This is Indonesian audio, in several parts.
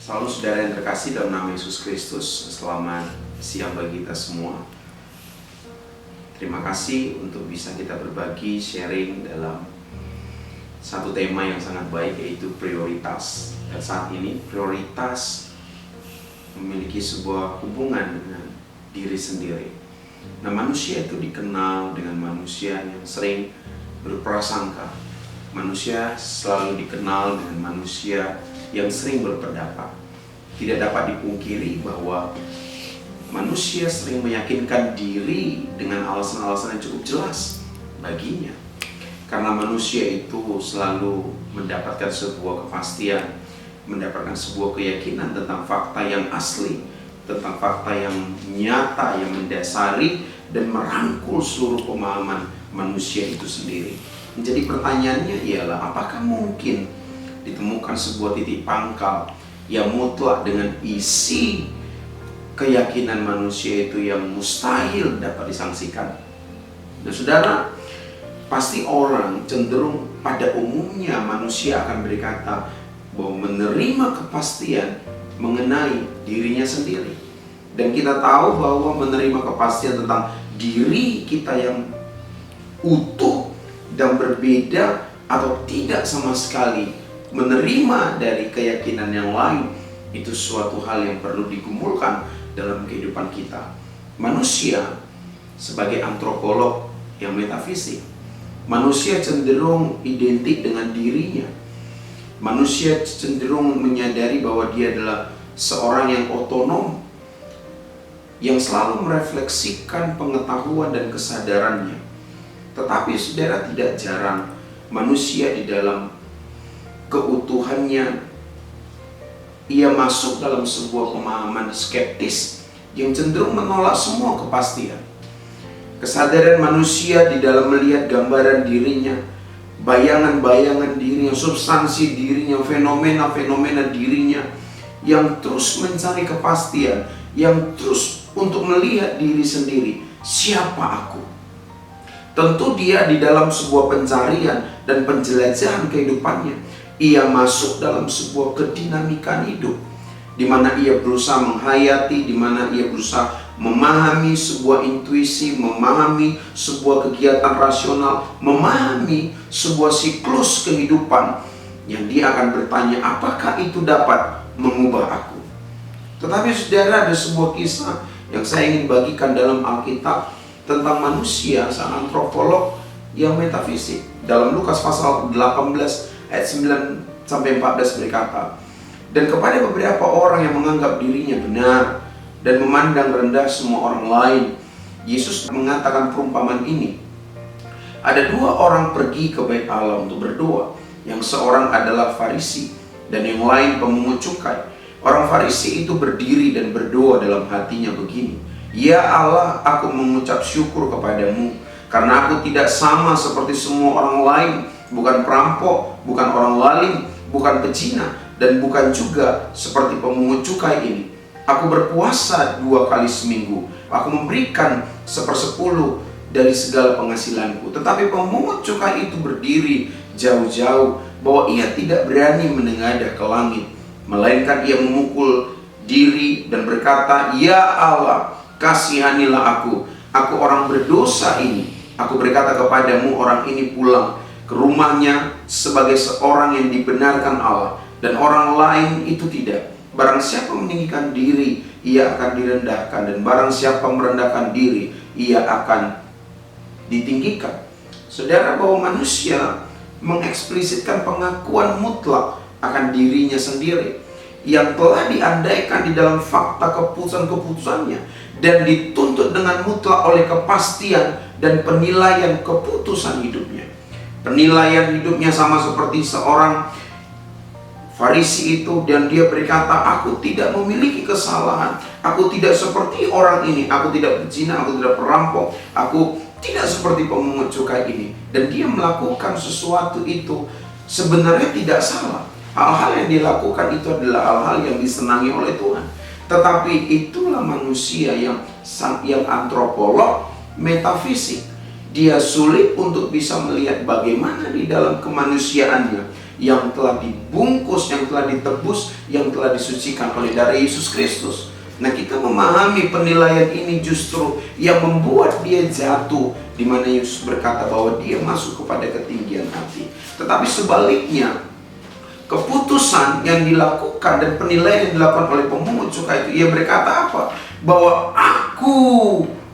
Salam saudara yang terkasih dalam nama Yesus Kristus. Selamat siang bagi kita semua. Terima kasih untuk bisa kita berbagi, sharing dalam satu tema yang sangat baik, yaitu prioritas. Dan saat ini prioritas memiliki sebuah hubungan dengan diri sendiri. Nah, manusia itu dikenal dengan manusia yang sering berprasangka. Manusia selalu dikenal dengan manusia yang sering berpendapat. Tidak dapat dipungkiri bahwa manusia sering meyakinkan diri dengan alasan-alasan yang cukup jelas baginya. Karena manusia itu selalu mendapatkan sebuah kepastian, mendapatkan sebuah keyakinan tentang fakta yang asli, tentang fakta yang nyata, yang mendasari dan merangkul seluruh pemahaman manusia itu sendiri. Jadi pertanyaannya ialah, apakah mungkin ditemukan sebuah titik pangkal yang mutlak dengan isi keyakinan manusia itu yang mustahil dapat disangsikan? Nah saudara, pasti orang cenderung pada umumnya manusia akan berkata bahwa menerima kepastian mengenai dirinya sendiri. Dan kita tahu bahwa menerima kepastian tentang diri kita yang utuh dan berbeda atau tidak sama sekali menerima dari keyakinan yang lain, itu suatu hal yang perlu digumulkan dalam kehidupan kita. Manusia sebagai antropolog yang metafisik, manusia cenderung identik dengan dirinya. Manusia cenderung menyadari bahwa dia adalah seorang yang otonom, yang selalu merefleksikan pengetahuan dan kesadarannya. Tetapi saudara, tidak jarang manusia di dalam keutuhannya ia masuk dalam sebuah pemahaman skeptis yang cenderung menolak semua kepastian. Kesadaran manusia di dalam melihat gambaran dirinya, bayangan-bayangan dirinya, substansi dirinya, fenomena-fenomena dirinya, yang terus mencari kepastian, yang terus untuk melihat diri sendiri, siapa aku? Tentu dia di dalam sebuah pencarian dan penjelajahan kehidupannya, ia masuk dalam sebuah kedinamikan hidup, di mana ia berusaha menghayati, di mana ia berusaha memahami sebuah intuisi, memahami sebuah kegiatan rasional, memahami sebuah siklus kehidupan yang dia akan bertanya, apakah itu dapat mengubah aku? Tetapi saudara, ada sebuah kisah yang saya ingin bagikan dalam Alkitab tentang manusia, sang antropolog yang metafisik. Dalam Lukas pasal 18 ayat 9-14 berkata, dan kepada beberapa orang yang menganggap dirinya benar dan memandang rendah semua orang lain, Yesus mengatakan perumpamaan ini. Ada dua orang pergi ke bait Allah untuk berdoa. Yang seorang adalah Farisi dan yang lain pemungut cukai. Orang Farisi itu berdiri dan berdoa dalam hatinya begini, ya Allah, aku mengucap syukur kepadamu karena aku tidak sama seperti semua orang lain, bukan perampok, bukan orang lalim, bukan pezina, dan bukan juga seperti pemungut cukai ini. Aku berpuasa 2 kali seminggu, aku memberikan 1/10 dari segala penghasilanku. Tetapi pemungut cukai itu berdiri jauh-jauh bahwa ia tidak berani menengadah ke langit, melainkan ia memukul diri dan berkata, ya Allah, kasihanilah aku orang berdosa ini. Aku berkata kepadamu, orang ini pulang ke rumahnya sebagai seorang yang dibenarkan Allah, dan orang lain itu tidak. Barang siapa meninggikan diri, ia akan direndahkan, dan barang siapa merendahkan diri, ia akan ditinggikan. Saudara, bahwa manusia mengeksplisitkan pengakuan mutlak akan dirinya sendiri yang telah diandaikan di dalam fakta keputusan-keputusannya dan dituntut dengan mutlak oleh kepastian dan penilaian keputusan hidupnya. Penilaian hidupnya sama seperti seorang Farisi itu, dan dia berkata, aku tidak memiliki kesalahan, aku tidak seperti orang ini, aku tidak berzina, aku tidak perampok, aku tidak seperti pemungut cukai ini. Dan dia melakukan sesuatu itu sebenarnya tidak salah. Hal-hal yang dilakukan itu adalah hal-hal yang disenangi oleh Tuhan. Tetapi itulah manusia yang antropolog metafisik. Dia sulit untuk bisa melihat bagaimana di dalam kemanusiaannya yang telah dibungkus, yang telah ditebus, yang telah disucikan oleh darah Yesus Kristus. Nah, kita memahami penilaian ini justru yang membuat dia jatuh, di mana Yesus berkata bahwa dia masuk kepada ketinggian hati. Tetapi sebaliknya, keputusan yang dilakukan dan penilaian yang dilakukan oleh pemungut cukai itu, ia berkata apa? Bahwa aku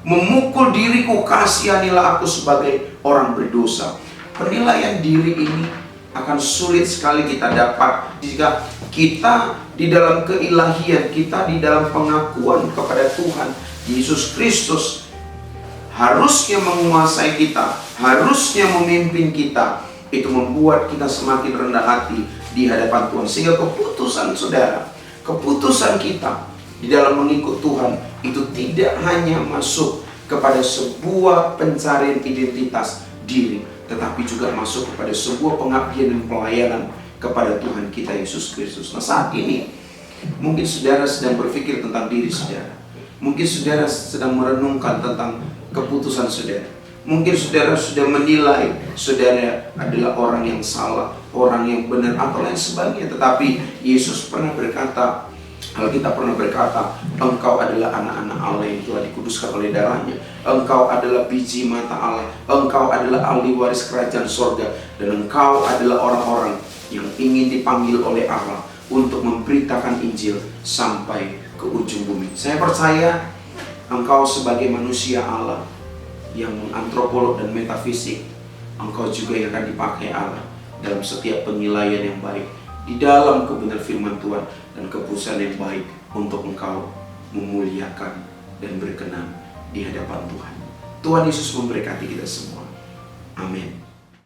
memukul diriku, kasihanilah aku sebagai orang berdosa. Penilaian diri ini akan sulit sekali kita dapat jika kita di dalam keilahian, kita di dalam pengakuan kepada Tuhan Yesus Kristus harusnya menguasai kita, harusnya memimpin kita. Itu membuat kita semakin rendah hati di hadapan Tuhan. Sehingga keputusan saudara, keputusan kita di dalam mengikut Tuhan itu tidak hanya masuk kepada sebuah pencarian identitas diri, tetapi juga masuk kepada sebuah pengabdian dan pelayanan kepada Tuhan kita Yesus Kristus. Nah, saat ini mungkin saudara sedang berpikir tentang diri saudara. Mungkin saudara sedang merenungkan tentang keputusan saudara. Mungkin saudara sudah menilai saudara adalah orang yang salah, orang yang benar, atau lain sebagainya. Tetapi Yesus pernah berkata, Alkitab pernah berkata, engkau adalah anak-anak Allah yang telah dikuduskan oleh darahnya. Engkau adalah biji mata Allah. Engkau adalah ahli waris kerajaan sorga. Dan engkau adalah orang-orang yang ingin dipanggil oleh Allah untuk memberitakan Injil sampai ke ujung bumi. Saya percaya engkau sebagai manusia Allah yang antropolog dan metafisik, engkau juga yang akan dipakai Allah dalam setiap penilaian yang baik di dalam kebenaran firman Tuhan dan keputusan yang baik untuk engkau memuliakan dan berkenan di hadapan Tuhan. Tuhan Yesus memberkati kita semua. Amin.